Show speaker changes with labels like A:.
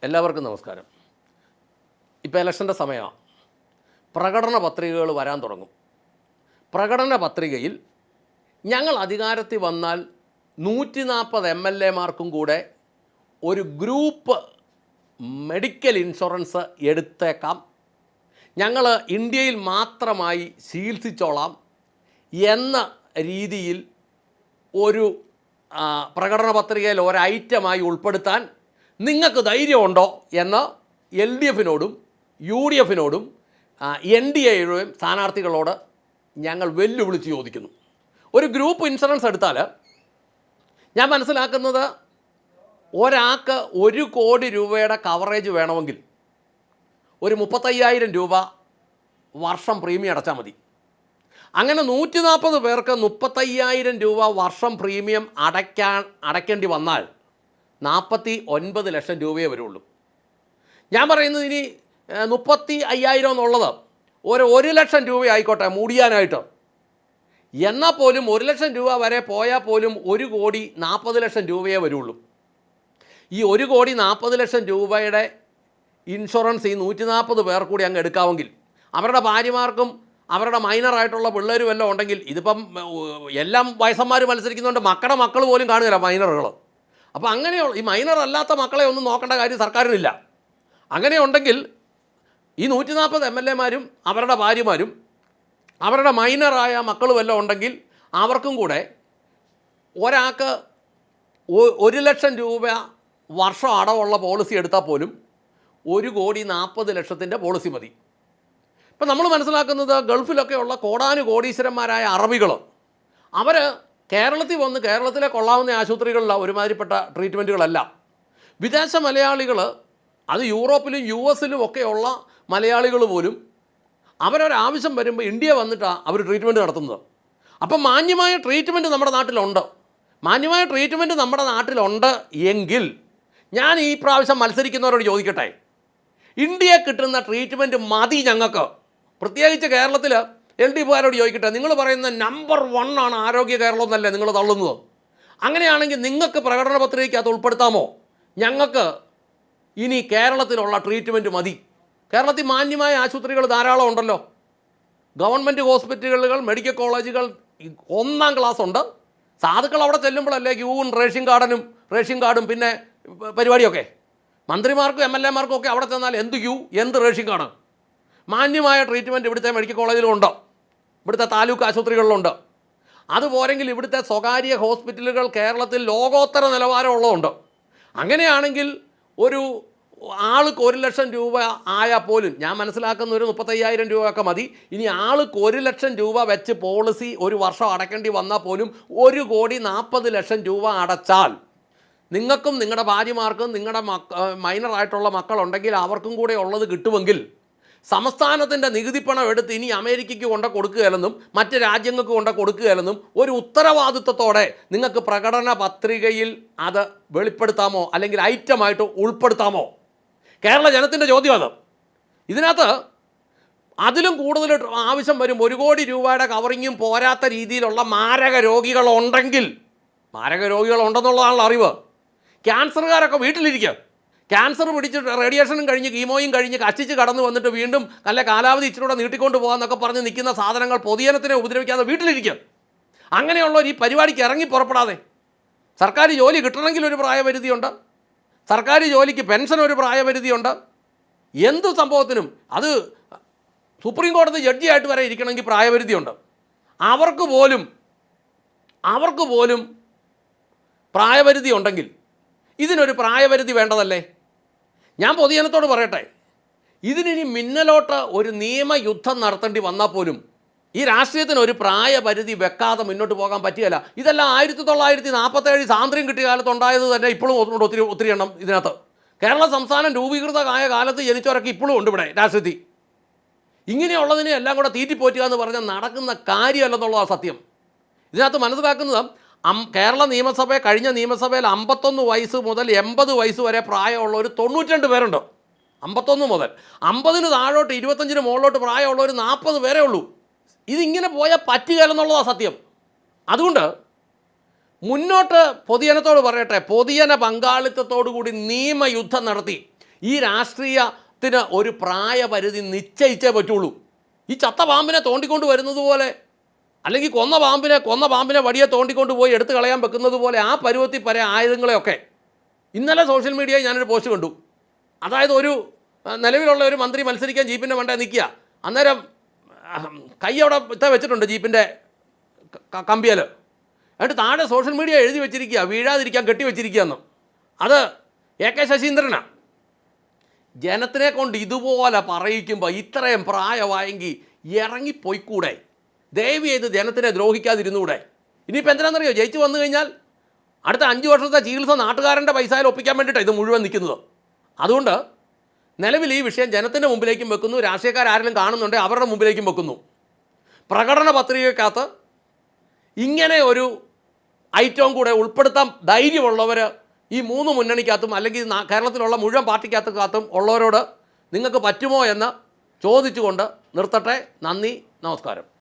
A: എല്ലാവർക്കും നമസ്കാരം. ഇപ്പോൾ ഇലക്ഷൻ്റെ സമയമാണ്. പ്രകടന പത്രികകൾ വരാൻ തുടങ്ങും. പ്രകടന പത്രികയിൽ ഞങ്ങൾ അധികാരത്തിൽ വന്നാൽ 140 MLA-മാർക്കും കൂടെ ഒരു ഗ്രൂപ്പ് മെഡിക്കൽ ഇൻഷുറൻസ് എടുത്തേക്കാം, ഞങ്ങൾ ഇന്ത്യയിൽ മാത്രമായി ചികിത്സിച്ചോളാം എന്ന രീതിയിൽ ഒരു പ്രകടന പത്രികയിൽ ഒരൈറ്റമായി ഉൾപ്പെടുത്താൻ നിങ്ങൾക്ക് ധൈര്യമുണ്ടോ എന്ന് LDF-നോടും UDF-നോടും NDA-യുടെയും സ്ഥാനാർത്ഥികളോട് ഞങ്ങൾ വെല്ലുവിളിച്ച് ചോദിക്കുന്നു. ഒരു ഗ്രൂപ്പ് ഇൻഷുറൻസ് എടുത്താൽ ഞാൻ മനസ്സിലാക്കുന്നത് ഒരാൾക്ക് 1 കോടി രൂപയുടെ കവറേജ് വേണമെങ്കിൽ ഒരു 35,000 രൂപ വർഷം പ്രീമിയം അടച്ചാൽ മതി. അങ്ങനെ 140 പേർക്ക് 35,000 രൂപ വർഷം പ്രീമിയം അടയ്ക്കേണ്ടി വന്നാൽ 49 ലക്ഷം രൂപയേ വരുള്ളൂ. ഞാൻ പറയുന്നത് ഇനി 35,000 എന്നുള്ളത് 1 ലക്ഷം രൂപ ആയിക്കോട്ടെ മൂടിയാനായിട്ട്, എന്നാൽ പോലും 1 ലക്ഷം രൂപ വരെ പോയാൽ പോലും 1 കോടി 40 ലക്ഷം രൂപയേ വരുള്ളൂ. ഈ 1 കോടി 40 ലക്ഷം രൂപയുടെ ഇൻഷുറൻസ് ഈ 140 പേർ കൂടി അങ്ങ് എടുക്കാമെങ്കിൽ അവരുടെ ഭാര്യമാർക്കും അവരുടെ മൈനറായിട്ടുള്ള പിള്ളേരും എല്ലാം ഉണ്ടെങ്കിൽ, ഇതിപ്പം എല്ലാം വയസ്സന്മാർ മത്സരിക്കുന്നുണ്ട്, മക്കൾ പോലും കാണുകയില്ല മൈനറുകൾ. അപ്പോൾ അങ്ങനെയുള്ള ഈ മൈനർ അല്ലാത്ത മക്കളെ ഒന്നും നോക്കേണ്ട കാര്യം സർക്കാരിനില്ല. അങ്ങനെയുണ്ടെങ്കിൽ ഈ 140 MLA-മാരും അവരുടെ ഭാര്യമാരും അവരുടെ മൈനറായ മക്കളും എല്ലാം ഉണ്ടെങ്കിൽ അവർക്കും കൂടെ ഒരാൾക്ക് 1 ലക്ഷം രൂപ വർഷം അടവുള്ള പോളിസി എടുത്താൽ പോലും 1 കോടി 40 ലക്ഷത്തിൻ്റെ പോളിസി മതി. ഇപ്പം നമ്മൾ മനസ്സിലാക്കുന്നത് ഗൾഫിലൊക്കെ ഉള്ള കോടാനുകോടീശ്വരന്മാരായ അറബികൾ അവർ കേരളത്തിൽ വന്ന് കേരളത്തിലെ കൊള്ളാവുന്ന ആശുപത്രികളിലാണ് ഒരുമാതിരിപ്പെട്ട ട്രീറ്റ്മെൻറ്റുകളല്ല. വിദേശ മലയാളികൾ, അത് യൂറോപ്പിലും US-ലും ഒക്കെയുള്ള മലയാളികൾ പോലും അവരൊരാവശ്യം വരുമ്പോൾ ഇന്ത്യ വന്നിട്ടാണ് അവർ ട്രീറ്റ്മെൻറ്റ് നടത്തുന്നത്. അപ്പം മാന്യമായ ട്രീറ്റ്മെൻറ്റ് നമ്മുടെ നാട്ടിലുണ്ട് എങ്കിൽ ഞാൻ ഈ പ്രാവശ്യം മത്സരിക്കുന്നവരോട് ചോദിക്കട്ടെ, ഇന്ത്യയിൽ കിട്ടുന്ന ട്രീറ്റ്മെൻറ്റ് മതി ഞങ്ങൾക്ക്? പ്രത്യേകിച്ച് കേരളത്തിൽ LDF-കാരോട് ചോദിക്കട്ടെ, നിങ്ങൾ പറയുന്ന നമ്പർ 1 ആണ് ആരോഗ്യ കേരളം എന്നല്ലേ നിങ്ങൾ തള്ളുന്നത്? അങ്ങനെയാണെങ്കിൽ നിങ്ങൾക്ക് പ്രകടന പത്രികയ്ക്ക് അത് ഉൾപ്പെടുത്താമോ? ഞങ്ങൾക്ക് ഇനി കേരളത്തിലുള്ള ട്രീറ്റ്മെൻറ്റ് മതി. കേരളത്തിൽ മാന്യമായ ആശുപത്രികൾ ധാരാളം ഉണ്ടല്ലോ. ഗവൺമെൻറ് ഹോസ്പിറ്റലുകൾ, മെഡിക്കൽ കോളേജുകൾ 1ാം ക്ലാസ് ഉണ്ട്. സാധുക്കൾ അവിടെ ചെല്ലുമ്പോഴല്ലേ ക്യൂവും റേഷൻ കാർഡും പിന്നെ പരിപാടിയൊക്കെ. മന്ത്രിമാർക്കും MLA-മാർക്കും ഒക്കെ അവിടെ ചെന്നാൽ എന്ത് ക്യൂ, എന്ത് റേഷൻ കാർഡ്. മാന്യമായ ട്രീറ്റ്മെൻറ്റ് ഇവിടുത്തെ മെഡിക്കൽ കോളേജിലുണ്ട്, ഇവിടുത്തെ താലൂക്ക് ആശുപത്രികളിലുണ്ട്. അതുപോരെങ്കിൽ ഇവിടുത്തെ സ്വകാര്യ ഹോസ്പിറ്റലുകൾ കേരളത്തിൽ ലോകോത്തര നിലവാരമുള്ളതുണ്ട്. അങ്ങനെയാണെങ്കിൽ ഒരു ആൾക്ക് 1 ലക്ഷം രൂപ ആയാൽ പോലും ഞാൻ മനസ്സിലാക്കുന്ന ഒരു 35,000 രൂപയൊക്കെ മതി. ഇനി ആൾക്ക് 1 ലക്ഷം രൂപ വെച്ച് പോളിസി ഒരു വർഷം അടയ്ക്കേണ്ടി വന്നാൽ പോലും 1 കോടി 40 ലക്ഷം രൂപ അടച്ചാൽ നിങ്ങൾക്കും നിങ്ങളുടെ ഭാര്യമാർക്കും നിങ്ങളുടെ മൈനറായിട്ടുള്ള മക്കളുണ്ടെങ്കിൽ അവർക്കും കൂടെ ഉള്ളത് കിട്ടുമെങ്കിൽ സംസ്ഥാനത്തിൻ്റെ നികുതിപ്പണം എടുത്ത് ഇനി അമേരിക്കയ്ക്ക് കൊണ്ട് കൊടുക്കുകയല്ലെന്നും മറ്റ് രാജ്യങ്ങൾക്ക് കൊണ്ട് കൊടുക്കുകയല്ലെന്നും ഒരു ഉത്തരവാദിത്വത്തോടെ നിങ്ങൾക്ക് പ്രകടന പത്രികയിൽ അത് വെളിപ്പെടുത്താമോ, അല്ലെങ്കിൽ ഐറ്റമായിട്ട് ഉൾപ്പെടുത്താമോ? കേരള ജനത്തിൻ്റെ ചോദ്യം അത്. ഇതിനകത്ത് അതിലും കൂടുതൽ ആവശ്യം വരും. 1 കോടി രൂപയുടെ കവറിങ്ങും പോരാത്ത രീതിയിലുള്ള മാരക രോഗികളുണ്ടെന്നുള്ളതാണല്ലോ അറിവ്. ക്യാൻസറുകാരൊക്കെ വീട്ടിലിരിക്കുക, ക്യാൻസർ പിടിച്ച് റേഡിയേഷനും കഴിഞ്ഞ് കീമോയും കഴിഞ്ഞ് കച്ചിച്ച് കടന്നു വന്നിട്ട് വീണ്ടും നല്ല കാലാവധി ഇച്ചിലൂടെ നീട്ടിക്കൊണ്ട് പോകാമെന്നൊക്കെ പറഞ്ഞ് നിൽക്കുന്ന സാധനങ്ങൾ പൊതുജനത്തിനെ ഉപദ്രവിക്കാതെ വീട്ടിലിരിക്കുക. അങ്ങനെയുള്ളവർ ഈ പരിപാടിക്ക് ഇറങ്ങി പുറപ്പെടാതെ, സർക്കാർ ജോലി കിട്ടണമെങ്കിൽ ഒരു പ്രായപരിധിയുണ്ട്, സർക്കാർ ജോലിക്ക് പെൻഷൻ ഒരു പ്രായപരിധിയുണ്ട്, എന്തു സംഭവത്തിനും അത് സുപ്രീം കോടതി ജഡ്ജിയായിട്ട് വരെ ഇരിക്കണമെങ്കിൽ പ്രായപരിധിയുണ്ട്. അവർക്ക് പോലും പ്രായപരിധി ഉണ്ടെങ്കിൽ ഇതിനൊരു പ്രായപരിധി വേണ്ടതല്ലേ? ഞാൻ പൊതുജനത്തോട് പറയട്ടെ, ഇതിനി മിന്നലോട്ട് ഒരു നിയമയുദ്ധം നടത്തേണ്ടി വന്നാൽ പോലും ഈ രാഷ്ട്രീയത്തിന് ഒരു പ്രായപരിധി വെക്കാതെ മുന്നോട്ട് പോകാൻ പറ്റുകയില്ല. ഇതെല്ലാം 1947 സ്വാതന്ത്ര്യം കിട്ടിയ കാലത്തുണ്ടായത് തന്നെ ഇപ്പോഴും ഒത്തിരി എണ്ണം ഇതിനകത്ത്. കേരള സംസ്ഥാനം രൂപീകൃതമായ കാലത്ത് ജനിച്ചവരൊക്കെ ഇപ്പോഴും ഉണ്ട് ഇവിടെ രാഷ്ട്രീയത്തിൽ. ഇങ്ങനെയുള്ളതിനെ എല്ലാം കൂടെ തീറ്റിപ്പോറ്റുക എന്ന് പറഞ്ഞാൽ നടക്കുന്ന കാര്യമല്ലെന്നുള്ളതാണ് സത്യം. ഇതിനകത്ത് മനസ്സിലാക്കുന്നത് കേരള കഴിഞ്ഞ നിയമസഭയിൽ 51 വയസ്സ് മുതൽ 80 വയസ്സ് വരെ പ്രായമുള്ളവർ 92 പേരുണ്ട്. 51 മുതൽ 50-ന് താഴോട്ട് 25-ന് മുകളിലോട്ട് പ്രായമുള്ളവർ 40 പേരേ ഉള്ളൂ. ഇതിങ്ങനെ പോയാൽ പറ്റുകയില്ലെന്നുള്ളതാണ് സത്യം. അതുകൊണ്ട് മുന്നോട്ട് പൊതുജനത്തോട് പറയട്ടെ, പൊതുജന പങ്കാളിത്തത്തോടു കൂടി നിയമയുദ്ധം നടത്തി ഈ രാഷ്ട്രീയത്തിന് ഒരു പ്രായപരിധി നിശ്ചയിച്ചേ പറ്റുള്ളൂ. ഈ ചത്ത പാമ്പിനെ തോണ്ടിക്കൊണ്ട് വരുന്നത് പോലെ, അല്ലെങ്കിൽ കൊന്ന പാമ്പിനെ വടിയെ തോണ്ടിക്കൊണ്ട് പോയി എടുത്ത് കളയാൻ വെക്കുന്നത് പോലെ ആ പരുവത്തിൽ പല ആയുധങ്ങളെയൊക്കെ ഇന്നലെ സോഷ്യൽ മീഡിയയിൽ ഞാനൊരു പോസ്റ്റ് കണ്ടു. അതായത് ഒരു നിലവിലുള്ള ഒരു മന്ത്രി മത്സരിക്കാൻ ജീപ്പിൻ്റെ മണ്ടേ നിൽക്കുക, അന്നേരം കൈ അവിടെ വെച്ചിട്ടുണ്ട് ജീപ്പിൻ്റെ കമ്പിയൽ, എന്നിട്ട് താഴെ സോഷ്യൽ മീഡിയ എഴുതി വെച്ചിരിക്കുക വീഴാതിരിക്കാൻ കെട്ടി വെച്ചിരിക്കുകയെന്ന്. അത് AK ശശീന്ദ്രനാണ്. ജനത്തിനെ കൊണ്ട് ഇതുപോലെ പറയിക്കുമ്പോൾ ഇത്രയും പ്രായമായെങ്കിൽ ഇറങ്ങിപ്പോയിക്കൂടെ? ദയവ് ചെയ്ത് ജനത്തിനെ ദ്രോഹിക്കാതിരുന്നൂടെ? ഇനിയിപ്പോൾ എന്തിനാണെന്നറിയോ, ജയിച്ചു വന്നു കഴിഞ്ഞാൽ അടുത്ത 5 വർഷത്തെ ചികിത്സ നാട്ടുകാരൻ്റെ പൈസയിൽ ഒപ്പിക്കാൻ വേണ്ടിയിട്ടാണ് ഇത് മുഴുവൻ നിൽക്കുന്നത്. അതുകൊണ്ട് നിലവിൽ ഈ വിഷയം ജനത്തിൻ്റെ മുമ്പിലേക്കും വെക്കുന്നു, രാഷ്ട്രീയക്കാരെങ്കിലും കാണുന്നുണ്ടെങ്കിൽ അവരുടെ മുമ്പിലേക്കും വെക്കുന്നു. പ്രകടന പത്രികയ്ക്കകത്ത് ഇങ്ങനെ ഒരു ഐറ്റവും കൂടെ ഉൾപ്പെടുത്താൻ ധൈര്യമുള്ളവർ ഈ 3 മുന്നണിക്കകത്തും അല്ലെങ്കിൽ കേരളത്തിലുള്ള മുഴുവൻ പാർട്ടിക്കകത്തും ഉള്ളവരോട് നിങ്ങൾക്ക് പറ്റുമോ എന്ന് ചോദിച്ചുകൊണ്ട് നിർത്തട്ടെ. നന്ദി, നമസ്കാരം.